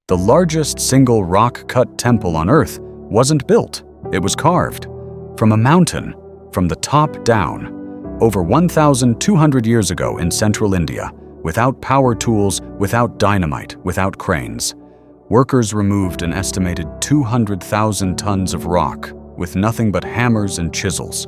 The largest single rock-cut temple on Earth wasn't built, it was carved. From a mountain, from the top down, over 1,200 years ago in central India, without power tools, without dynamite, without cranes. Workers removed an estimated 200,000 tons of rock with nothing but hammers and chisels,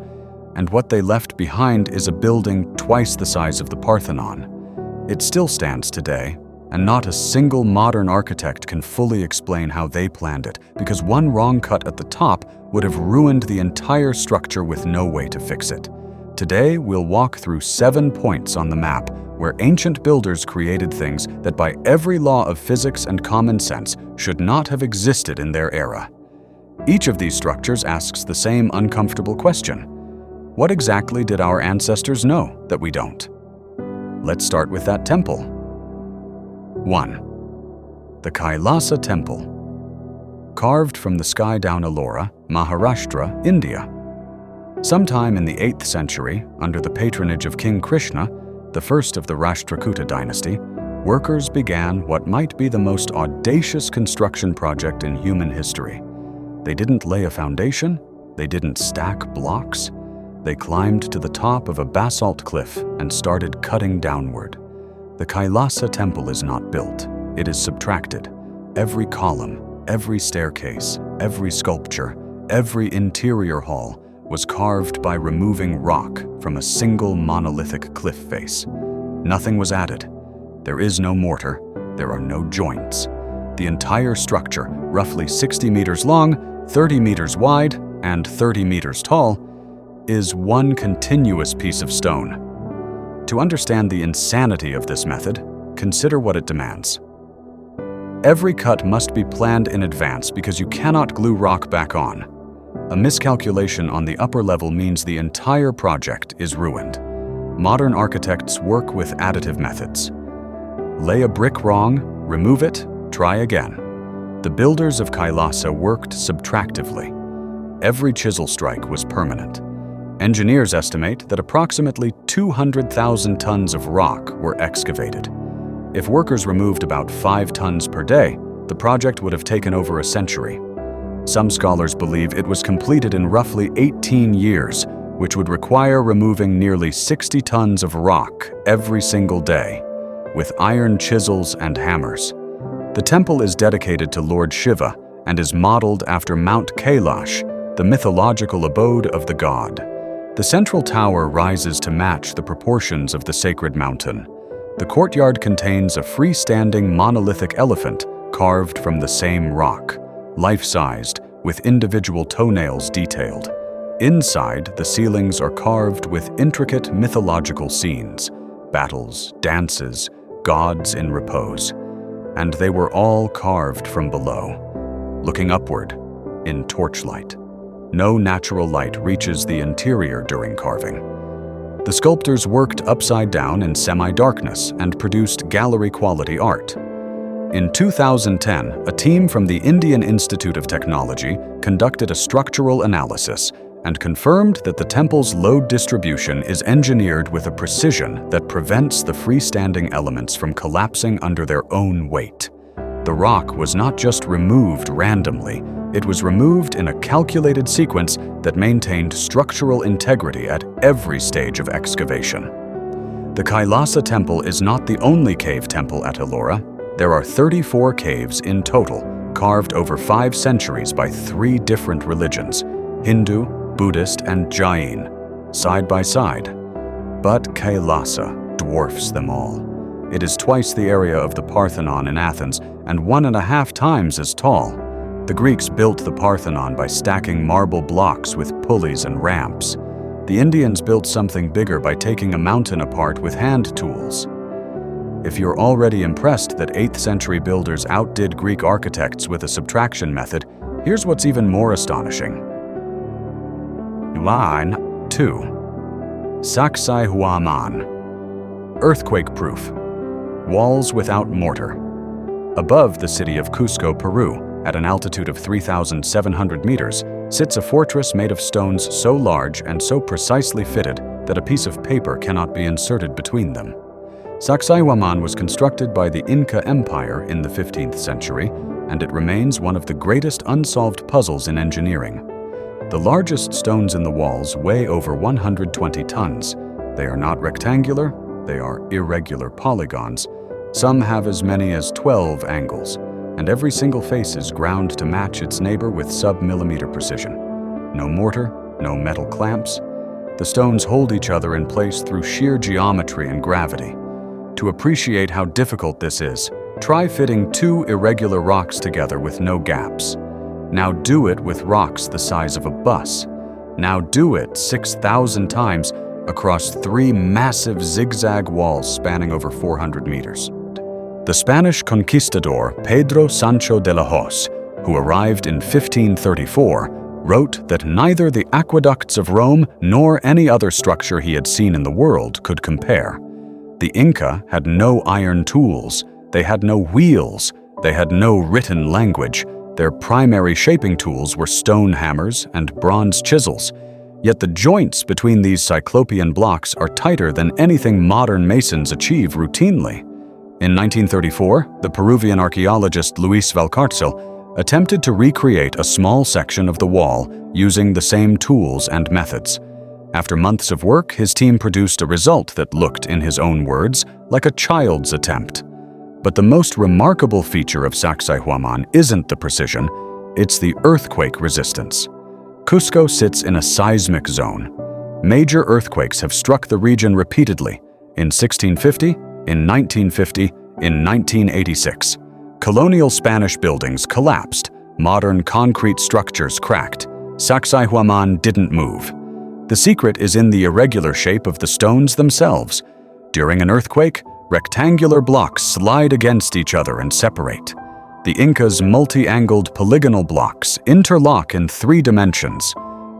and what they left behind is a building twice the size of the Parthenon. It still stands today, and not a single modern architect can fully explain how they planned it, because one wrong cut at the top would have ruined the entire structure with no way to fix it. Today, we'll walk through 7 points on the map where ancient builders created things that by every law of physics and common sense should not have existed in their era. Each of these structures asks the same uncomfortable question. What exactly did our ancestors know that we don't? Let's start with that temple. 1. The Kailasa Temple. Carved from the sky down Ellora, Maharashtra, India. Sometime in the 8th century, under the patronage of King Krishna, the first of the Rashtrakuta dynasty, workers began what might be the most audacious construction project in human history. They didn't lay a foundation, they didn't stack blocks. They climbed to the top of a basalt cliff and started cutting downward. The Kailasa Temple is not built, it is subtracted. Every column, every staircase, every sculpture, every interior hall was carved by removing rock from a single monolithic cliff face. Nothing was added. There is no mortar, there are no joints. The entire structure, roughly 60 meters long, 30 meters wide, and 30 meters tall, is one continuous piece of stone. To understand the insanity of this method, consider what it demands. Every cut must be planned in advance because you cannot glue rock back on. A miscalculation on the upper level means the entire project is ruined. Modern architects work with additive methods. Lay a brick wrong, remove it, try again. The builders of Kailasa worked subtractively. Every chisel strike was permanent. Engineers estimate that approximately 200,000 tons of rock were excavated. If workers removed about 5 tons per day, the project would have taken over a century. Some scholars believe it was completed in roughly 18 years, which would require removing nearly 60 tons of rock every single day, with iron chisels and hammers. The temple is dedicated to Lord Shiva and is modeled after Mount Kailash, the mythological abode of the god. The central tower rises to match the proportions of the sacred mountain. The courtyard contains a freestanding monolithic elephant carved from the same rock, life-sized, with individual toenails detailed. Inside, the ceilings are carved with intricate mythological scenes, battles, dances, gods in repose. And they were all carved from below, looking upward, in torchlight. No natural light reaches the interior during carving. The sculptors worked upside down in semi-darkness and produced gallery-quality art. In 2010, a team from the Indian Institute of Technology conducted a structural analysis and confirmed that the temple's load distribution is engineered with a precision that prevents the freestanding elements from collapsing under their own weight. The rock was not just removed randomly, it was removed in a calculated sequence that maintained structural integrity at every stage of excavation. The Kailasa Temple is not the only cave temple at Ellora. There are 34 caves in total, carved over 5 centuries by 3 different religions, Hindu, Buddhist, and Jain, side by side. But Kailasa dwarfs them all. It is twice the area of the Parthenon in Athens and 1.5 times as tall. The Greeks built the Parthenon by stacking marble blocks with pulleys and ramps. The Indians built something bigger by taking a mountain apart with hand tools. If you're already impressed that 8th century builders outdid Greek architects with a subtraction method, here's what's even more astonishing. Line 2. Sacsayhuamán. Earthquake-proof. Walls without mortar. Above the city of Cusco, Peru, at an altitude of 3,700 meters, sits a fortress made of stones so large and so precisely fitted that a piece of paper cannot be inserted between them. Sacsayhuamán was constructed by the Inca Empire in the 15th century, and it remains one of the greatest unsolved puzzles in engineering. The largest stones in the walls weigh over 120 tons. They are not rectangular, they are irregular polygons. Some have as many as 12 angles, and every single face is ground to match its neighbor with sub-millimeter precision. No mortar, no metal clamps. The stones hold each other in place through sheer geometry and gravity. To appreciate how difficult this is, try fitting two irregular rocks together with no gaps. Now do it with rocks the size of a bus. Now do it 6,000 times across 3 massive zigzag walls spanning over 400 meters. The Spanish conquistador Pedro Sancho de la Hoz, who arrived in 1534, wrote that neither the aqueducts of Rome nor any other structure he had seen in the world could compare. The Inca had no iron tools, they had no wheels, they had no written language. Their primary shaping tools were stone hammers and bronze chisels, yet the joints between these cyclopean blocks are tighter than anything modern masons achieve routinely. In 1934, the Peruvian archaeologist Luis Valcárcel attempted to recreate a small section of the wall using the same tools and methods. After months of work, his team produced a result that looked, in his own words, like a child's attempt. But the most remarkable feature of Sacsayhuamán isn't the precision, it's the earthquake resistance. Cusco sits in a seismic zone. Major earthquakes have struck the region repeatedly, in 1650, in 1950, in 1986. Colonial Spanish buildings collapsed, modern concrete structures cracked. Sacsayhuamán didn't move. The secret is in the irregular shape of the stones themselves. During an earthquake, rectangular blocks slide against each other and separate. The Incas' multi-angled polygonal blocks interlock in 3 dimensions.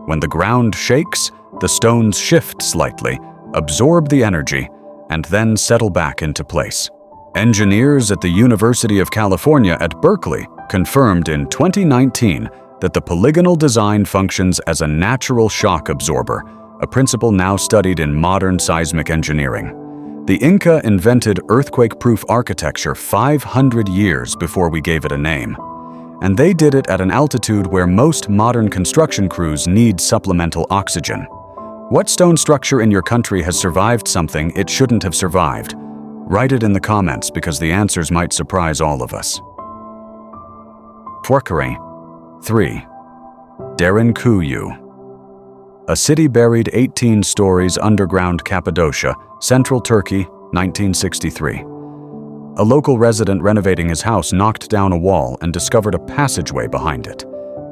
When the ground shakes, the stones shift slightly, absorb the energy, and then settle back into place. Engineers at the University of California at Berkeley confirmed in 2019 that the polygonal design functions as a natural shock absorber, a principle now studied in modern seismic engineering. The Inca invented earthquake-proof architecture 500 years before we gave it a name. And they did it at an altitude where most modern construction crews need supplemental oxygen. What stone structure in your country has survived something it shouldn't have survived? Write it in the comments because the answers might surprise all of us. Funerary. 3. Derinkuyu. A city buried 18 stories underground Cappadocia, central Turkey, 1963. A local resident renovating his house knocked down a wall and discovered a passageway behind it.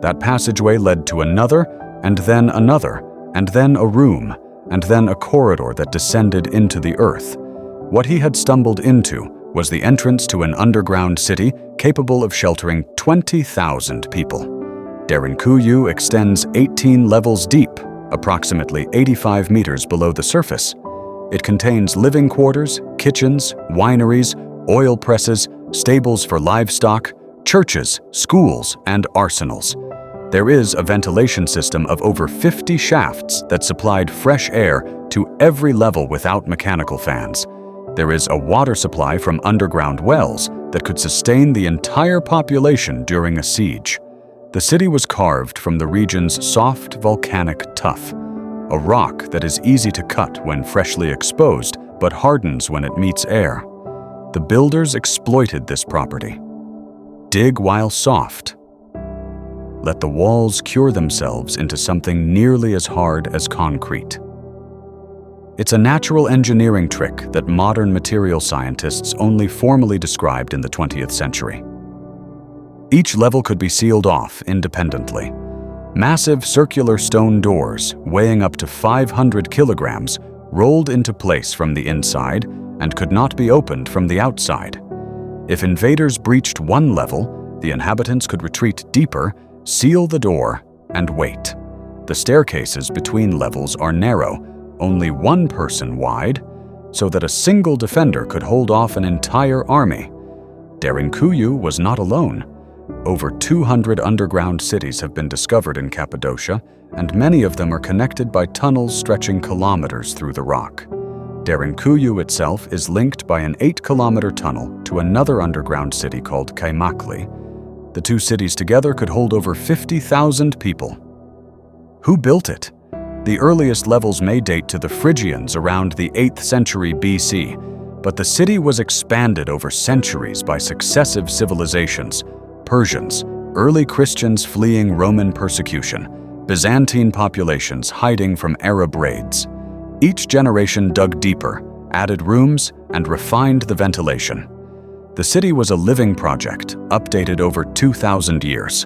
That passageway led to another, and then another, and then a room, and then a corridor that descended into the earth. What he had stumbled into was the entrance to an underground city capable of sheltering 20,000 people. Derinkuyu extends 18 levels deep, approximately 85 meters below the surface. It contains living quarters, kitchens, wineries, oil presses, stables for livestock, churches, schools, and arsenals. There is a ventilation system of over 50 shafts that supplied fresh air to every level without mechanical fans. There is a water supply from underground wells that could sustain the entire population during a siege. The city was carved from the region's soft volcanic tuff, a rock that is easy to cut when freshly exposed but hardens when it meets air. The builders exploited this property. Dig while soft. Let the walls cure themselves into something nearly as hard as concrete. It's a natural engineering trick that modern material scientists only formally described in the 20th century. Each level could be sealed off independently. Massive circular stone doors, weighing up to 500 kilograms, rolled into place from the inside and could not be opened from the outside. If invaders breached one level, the inhabitants could retreat deeper, seal the door, and wait. The staircases between levels are narrow, only one person wide, so that a single defender could hold off an entire army. Derinkuyu was not alone. Over 200 underground cities have been discovered in Cappadocia, and many of them are connected by tunnels stretching kilometers through the rock. Derinkuyu itself is linked by an 8-kilometer tunnel to another underground city called Kaimakli. The two cities together could hold over 50,000 people. Who built it? The earliest levels may date to the Phrygians around the 8th century BC, but the city was expanded over centuries by successive civilizations: Persians, early Christians fleeing Roman persecution, Byzantine populations hiding from Arab raids. Each generation dug deeper, added rooms, and refined the ventilation. The city was a living project, updated over 2,000 years.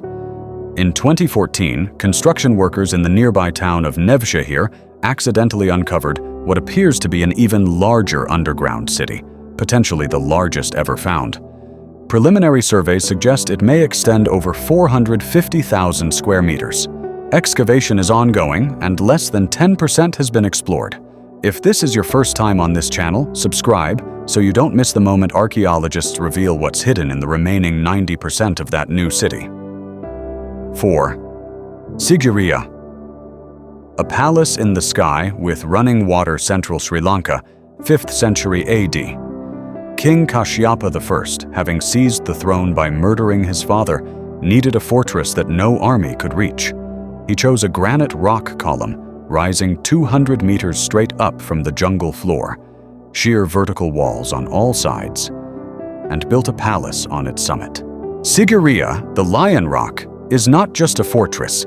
In 2014, construction workers in the nearby town of Nevşehir accidentally uncovered what appears to be an even larger underground city, potentially the largest ever found. Preliminary surveys suggest it may extend over 450,000 square meters. Excavation is ongoing, and less than 10% has been explored. If this is your first time on this channel, subscribe so you don't miss the moment archaeologists reveal what's hidden in the remaining 90% of that new city. 4. Sigiriya. A palace in the sky with running water, central Sri Lanka, 5th century AD. King Kashyapa I, having seized the throne by murdering his father, needed a fortress that no army could reach. He chose a granite rock column, rising 200 meters straight up from the jungle floor, sheer vertical walls on all sides, and built a palace on its summit. Sigiriya, the Lycian Rock, is not just a fortress.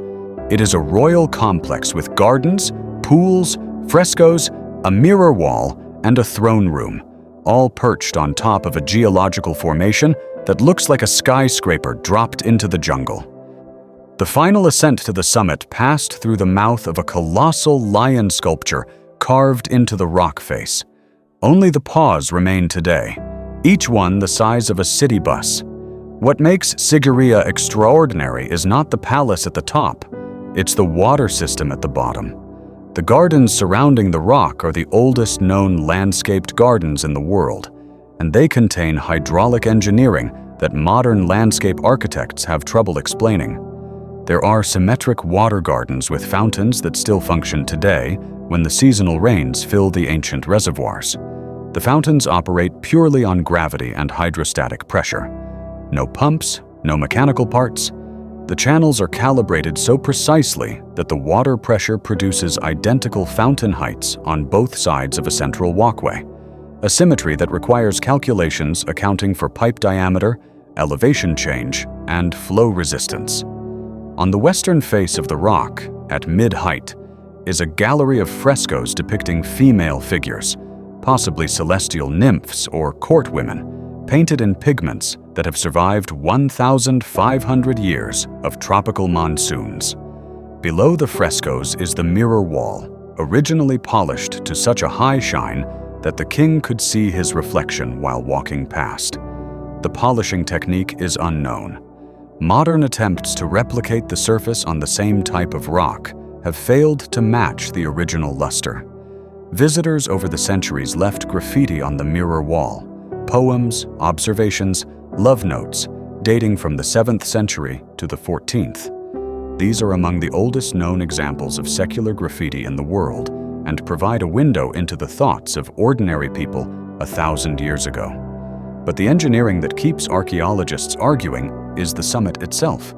It is a royal complex with gardens, pools, frescoes, a mirror wall, and a throne room, all perched on top of a geological formation that looks like a skyscraper dropped into the jungle. The final ascent to the summit passed through the mouth of a colossal lion sculpture carved into the rock face. Only the paws remain today, each one the size of a city bus. What makes Sigiriya extraordinary is not the palace at the top, it's the water system at the bottom. The gardens surrounding the rock are the oldest known landscaped gardens in the world, and they contain hydraulic engineering that modern landscape architects have trouble explaining. There are symmetric water gardens with fountains that still function today when the seasonal rains fill the ancient reservoirs. The fountains operate purely on gravity and hydrostatic pressure. No pumps, no mechanical parts. The channels are calibrated so precisely that the water pressure produces identical fountain heights on both sides of a central walkway, a symmetry that requires calculations accounting for pipe diameter, elevation change, and flow resistance. On the western face of the rock, at mid-height, is a gallery of frescoes depicting female figures, possibly celestial nymphs or court women, painted in pigments that have survived 1,500 years of tropical monsoons. Below the frescoes is the mirror wall, originally polished to such a high shine that the king could see his reflection while walking past. The polishing technique is unknown. Modern attempts to replicate the surface on the same type of rock have failed to match the original luster. Visitors over the centuries left graffiti on the mirror wall, poems, observations, love notes, dating from the 7th century to the 14th. These are among the oldest known examples of secular graffiti in the world and provide a window into the thoughts of ordinary people 1,000 years ago. But the engineering that keeps archaeologists arguing is the summit itself.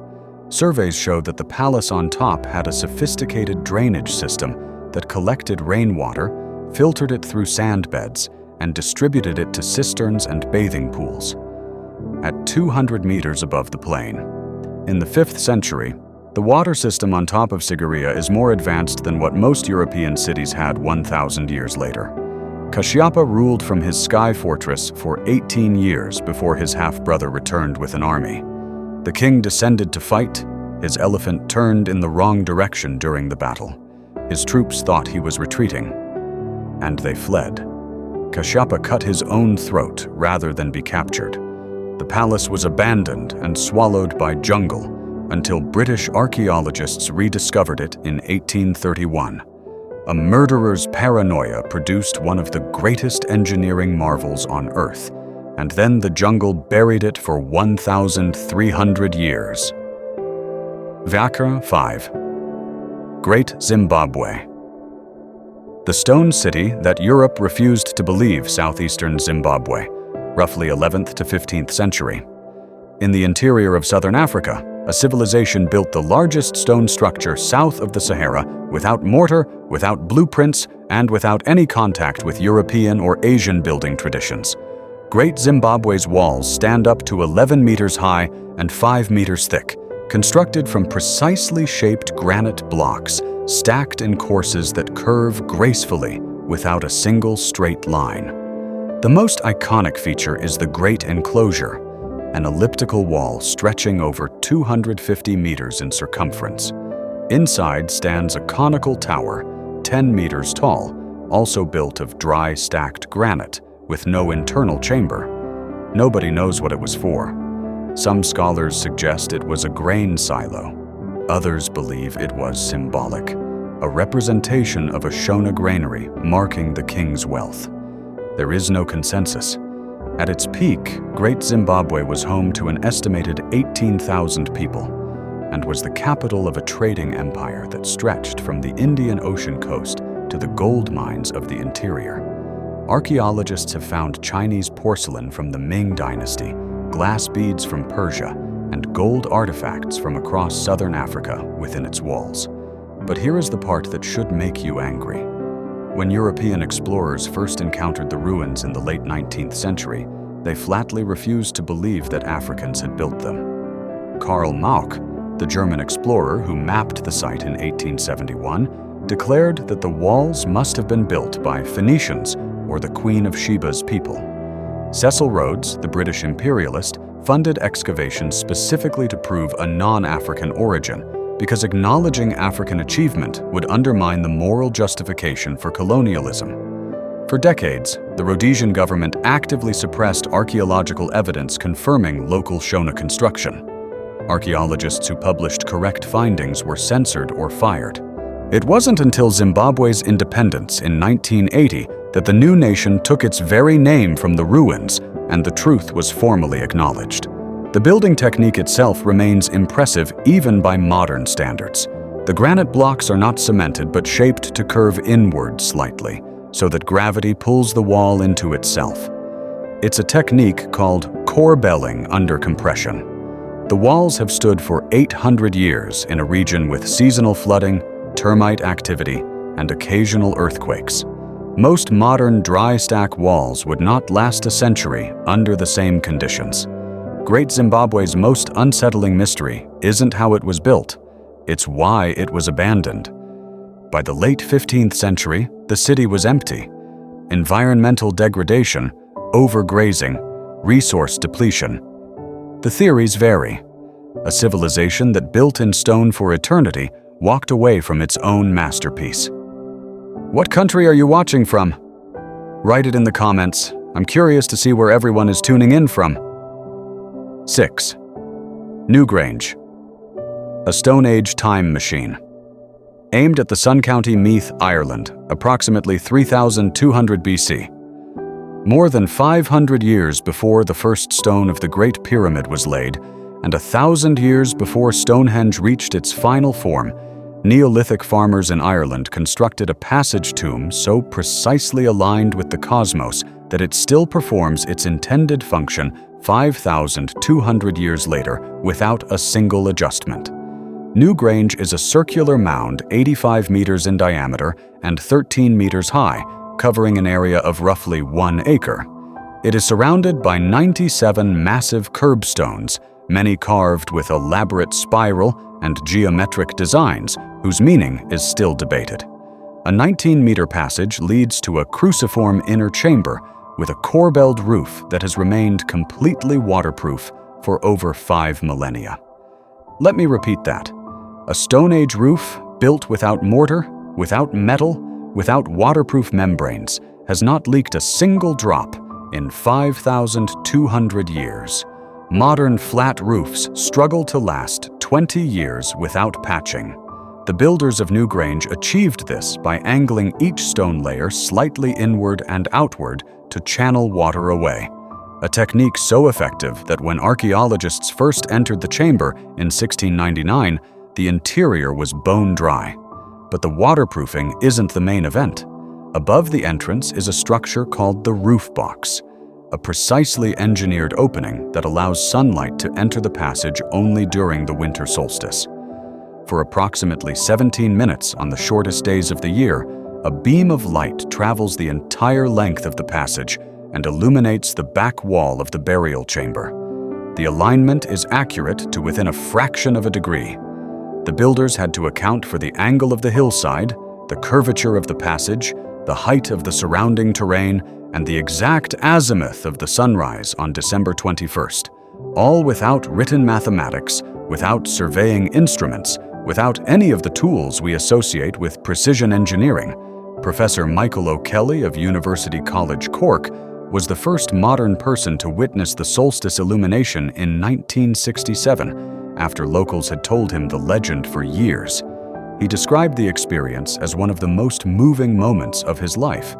Surveys show that the palace on top had a sophisticated drainage system that collected rainwater, filtered it through sand beds, and distributed it to cisterns and bathing pools. At 200 meters above the plain, in the 5th century, the water system on top of Sigiriya is more advanced than what most European cities had 1,000 years later. Kashyapa ruled from his sky fortress for 18 years before his half-brother returned with an army. The king descended to fight. His elephant turned in the wrong direction during the battle. His troops thought he was retreating, and they fled. Kashyapa cut his own throat rather than be captured. The palace was abandoned and swallowed by jungle until British archaeologists rediscovered it in 1831. A murderer's paranoia produced one of the greatest engineering marvels on Earth, and then the jungle buried it for 1,300 years. Vakra 5. Great Zimbabwe. the stone city that Europe refused to believe southeastern Zimbabwe, roughly 11th to 15th century. In the interior of southern Africa, a civilization built the largest stone structure south of the Sahara without mortar, without blueprints, and without any contact with European or Asian building traditions. Great Zimbabwe's walls stand up to 11 meters high and 5 meters thick, constructed from precisely shaped granite blocks, stacked in courses that curve gracefully without a single straight line. The most iconic feature is the Great Enclosure, an elliptical wall stretching over 250 meters in circumference. Inside stands a conical tower, 10 meters tall, also built of dry stacked granite, with no internal chamber. Nobody knows what it was for. Some scholars suggest it was a grain silo. Others believe it was symbolic, a representation of a Shona granary marking the king's wealth. There is no consensus. At its peak, Great Zimbabwe was home to an estimated 18,000 people and was the capital of a trading empire that stretched from the Indian Ocean coast to the gold mines of the interior. Archaeologists have found Chinese porcelain from the Ming dynasty, glass beads from Persia, and gold artifacts from across southern Africa within its walls. But here is the part that should make you angry. When European explorers first encountered the ruins in the late 19th century, they flatly refused to believe that Africans had built them. Karl Mauck, the German explorer who mapped the site in 1871, declared that the walls must have been built by Phoenicians or the Queen of Sheba's people. Cecil Rhodes, the British imperialist, funded excavations specifically to prove a non-African origin, because acknowledging African achievement would undermine the moral justification for colonialism. For decades, the Rhodesian government actively suppressed archaeological evidence confirming local Shona construction. Archaeologists who published correct findings were censored or fired. It wasn't until Zimbabwe's independence in 1980 that the new nation took its very name from the ruins and the truth was formally acknowledged. The building technique itself remains impressive even by modern standards. The granite blocks are not cemented but shaped to curve inward slightly, so that gravity pulls the wall into itself. It's a technique called corbelling under compression. The walls have stood for 800 years in a region with seasonal flooding, termite activity, and occasional earthquakes. Most modern dry stack walls would not last a century under the same conditions. Great Zimbabwe's most unsettling mystery isn't how it was built, it's why it was abandoned. By the late 15th century, the city was empty. Environmental degradation, overgrazing, resource depletion. The theories vary. A civilization that built in stone for eternity walked away from its own masterpiece. What country are you watching from? Write it in the comments. I'm curious to see where everyone is tuning in from. 6. Newgrange, a Stone Age time machine. Aimed at the Sun County, Meath, Ireland, approximately 3200 BC. More than 500 years before the first stone of the Great Pyramid was laid, and 1,000 years before Stonehenge reached its final form, Neolithic farmers in Ireland constructed a passage tomb so precisely aligned with the cosmos that it still performs its intended function 5,200 years later without a single adjustment. Newgrange is a circular mound 85 meters in diameter and 13 meters high, covering an area of roughly 1 acre. It is surrounded by 97 massive curbstones, many carved with elaborate spiral and geometric designs whose meaning is still debated. A 19-meter passage leads to a cruciform inner chamber with a corbelled roof that has remained completely waterproof for over 5 millennia. Let me repeat that. A Stone Age roof built without mortar, without metal, without waterproof membranes has not leaked a single drop in 5,200 years. Modern flat roofs struggle to last 20 years without patching. The builders of Newgrange achieved this by angling each stone layer slightly inward and outward to channel water away, a technique so effective that when archaeologists first entered the chamber in 1699, the interior was bone dry. But the waterproofing isn't the main event. Above the entrance is a structure called the roof box, a precisely engineered opening that allows sunlight to enter the passage only during the winter solstice. For approximately 17 minutes on the shortest days of the year, a beam of light travels the entire length of the passage and illuminates the back wall of the burial chamber. The alignment is accurate to within a fraction of a degree. The builders had to account for the angle of the hillside, the curvature of the passage, the height of the surrounding terrain, and the exact azimuth of the sunrise on December 21st, all without written mathematics, without surveying instruments, without any of the tools we associate with precision engineering. Professor Michael O'Kelly of University College Cork was the first modern person to witness the solstice illumination in 1967, after locals had told him the legend for years. He described the experience as one of the most moving moments of his life.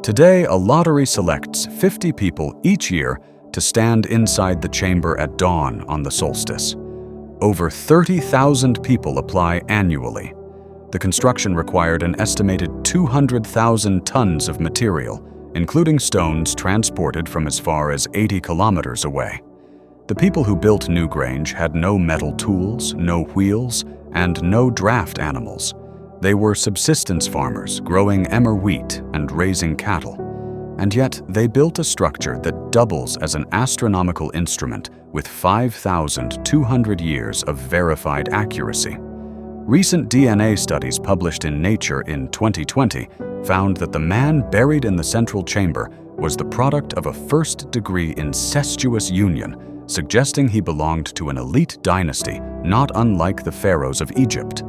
Today, a lottery selects 50 people each year to stand inside the chamber at dawn on the solstice. Over 30,000 people apply annually. The construction required an estimated 200,000 tons of material, including stones transported from as far as 80 kilometers away. The people who built Newgrange had no metal tools, no wheels, and no draft animals. They were subsistence farmers growing emmer wheat and raising cattle. And yet they built a structure that doubles as an astronomical instrument with 5,200 years of verified accuracy. Recent DNA studies published in Nature in 2020 found that the man buried in the central chamber was the product of a first-degree incestuous union, suggesting he belonged to an elite dynasty not unlike the pharaohs of Egypt.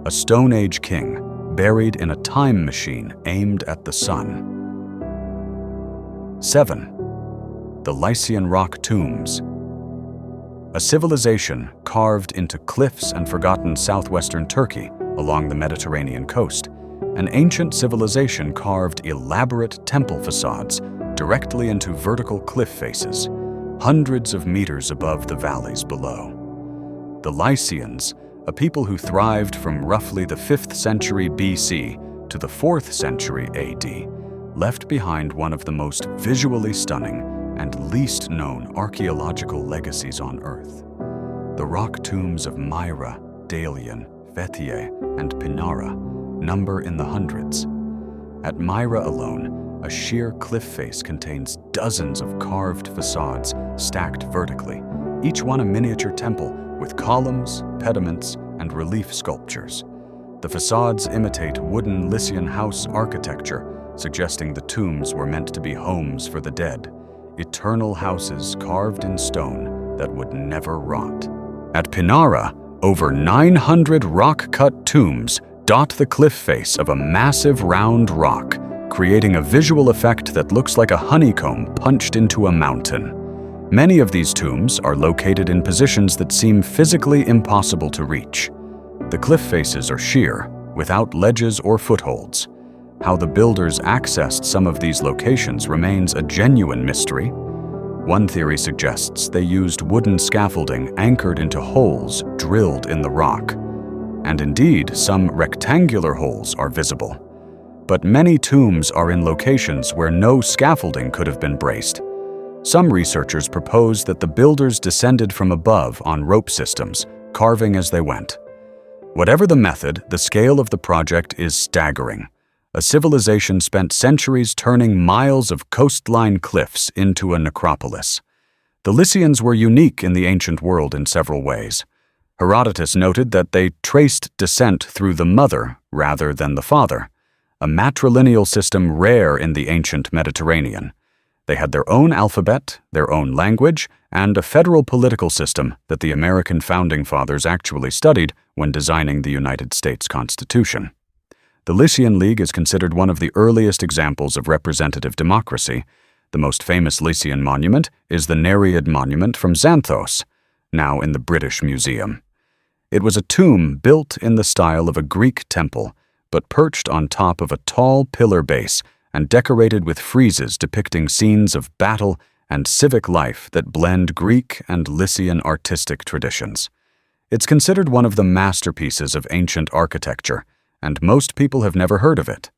A Stone Age king buried in a time machine aimed at the sun. 7. The Lycian Rock Tombs. A civilization carved into cliffs and forgotten southwestern Turkey along the Mediterranean coast. An ancient civilization carved elaborate temple facades directly into vertical cliff faces, hundreds of meters above the valleys below. The Lycians, a people who thrived from roughly the 5th century BC to the 4th century AD, left behind one of the most visually stunning and least known archaeological legacies on Earth. The rock tombs of Myra, Delian, Fethiye, and Pinara number in the hundreds. At Myra alone, a sheer cliff face contains dozens of carved facades stacked vertically, each one a miniature temple with columns, pediments, and relief sculptures. The facades imitate wooden Lycian house architecture, suggesting the tombs were meant to be homes for the dead, eternal houses carved in stone that would never rot. At Pinara, over 900 rock-cut tombs dot the cliff face of a massive round rock, creating a visual effect that looks like a honeycomb punched into a mountain. Many of these tombs are located in positions that seem physically impossible to reach. The cliff faces are sheer, without ledges or footholds. How the builders accessed some of these locations remains a genuine mystery. One theory suggests they used wooden scaffolding anchored into holes drilled in the rock. And indeed, some rectangular holes are visible. But many tombs are in locations where no scaffolding could have been braced. Some researchers propose that the builders descended from above on rope systems, carving as they went. Whatever the method, the scale of the project is staggering. A civilization spent centuries turning miles of coastline cliffs into a necropolis. The Lycians were unique in the ancient world in several ways. Herodotus noted that they traced descent through the mother rather than the father, a matrilineal system rare in the ancient Mediterranean. They had their own alphabet, their own language, and a federal political system that the American founding fathers actually studied when designing the United States Constitution. The Lycian League is considered one of the earliest examples of representative democracy. The most famous Lycian monument is the Nereid Monument from Xanthos, now in the British Museum. It was a tomb built in the style of a Greek temple, but perched on top of a tall pillar base and decorated with friezes depicting scenes of battle and civic life that blend Greek and Lycian artistic traditions. It's considered one of the masterpieces of ancient architecture, and most people have never heard of it.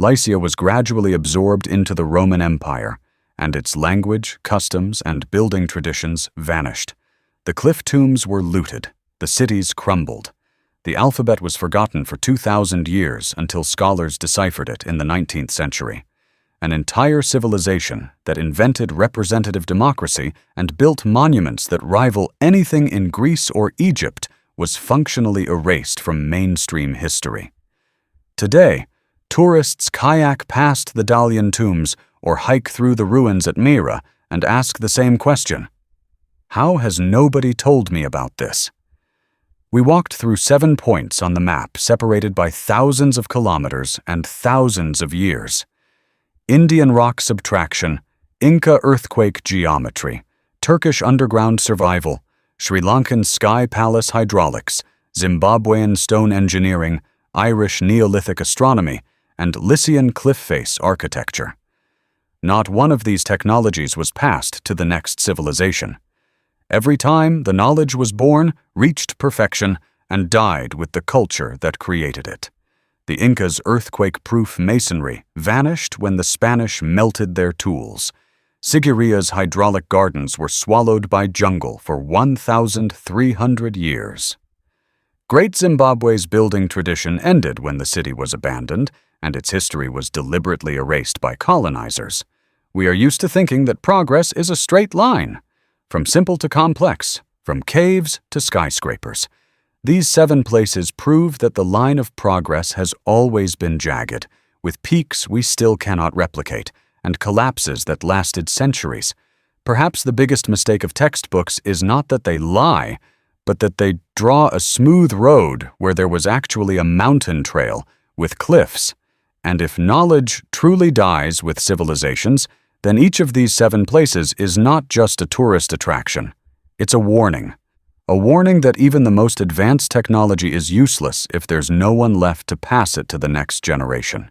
Lycia was gradually absorbed into the Roman Empire, and its language, customs, and building traditions vanished. The cliff tombs were looted, the cities crumbled. The alphabet was forgotten for 2,000 years until scholars deciphered it in the 19th century. An entire civilization that invented representative democracy and built monuments that rival anything in Greece or Egypt was functionally erased from mainstream history. Today, tourists kayak past the Dalian tombs or hike through the ruins at Mira and ask the same question: how has nobody told me about this? We walked through 7 points on the map separated by thousands of kilometers and thousands of years. Indian rock subtraction, Inca earthquake geometry, Turkish underground survival, Sri Lankan sky palace hydraulics, Zimbabwean stone engineering, Irish Neolithic astronomy, and Lycian cliff face architecture. Not one of these technologies was passed to the next civilization. Every time the knowledge was born, reached perfection, and died with the culture that created it. The Incas' earthquake-proof masonry vanished when the Spanish melted their tools. Sigiriya's hydraulic gardens were swallowed by jungle for 1,300 years. Great Zimbabwe's building tradition ended when the city was abandoned, and its history was deliberately erased by colonizers. We are used to thinking that progress is a straight line, from simple to complex, from caves to skyscrapers. These 7 places prove that the line of progress has always been jagged, with peaks we still cannot replicate, and collapses that lasted centuries. Perhaps the biggest mistake of textbooks is not that they lie, but that they draw a smooth road where there was actually a mountain trail with cliffs. And if knowledge truly dies with civilizations, then each of these 7 places is not just a tourist attraction. It's a warning. A warning that even the most advanced technology is useless if there's no one left to pass it to the next generation.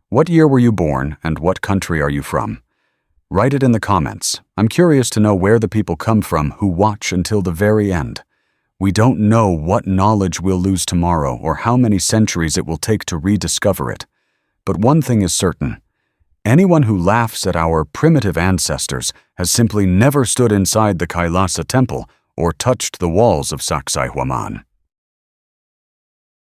What year were you born, and what country are you from? Write it in the comments. I'm curious to know where the people come from who watch until the very end. We don't know what knowledge we'll lose tomorrow or how many centuries it will take to rediscover it. But one thing is certain. Anyone who laughs at our primitive ancestors has simply never stood inside the Kailasa Temple or touched the walls of Sacsayhuamán.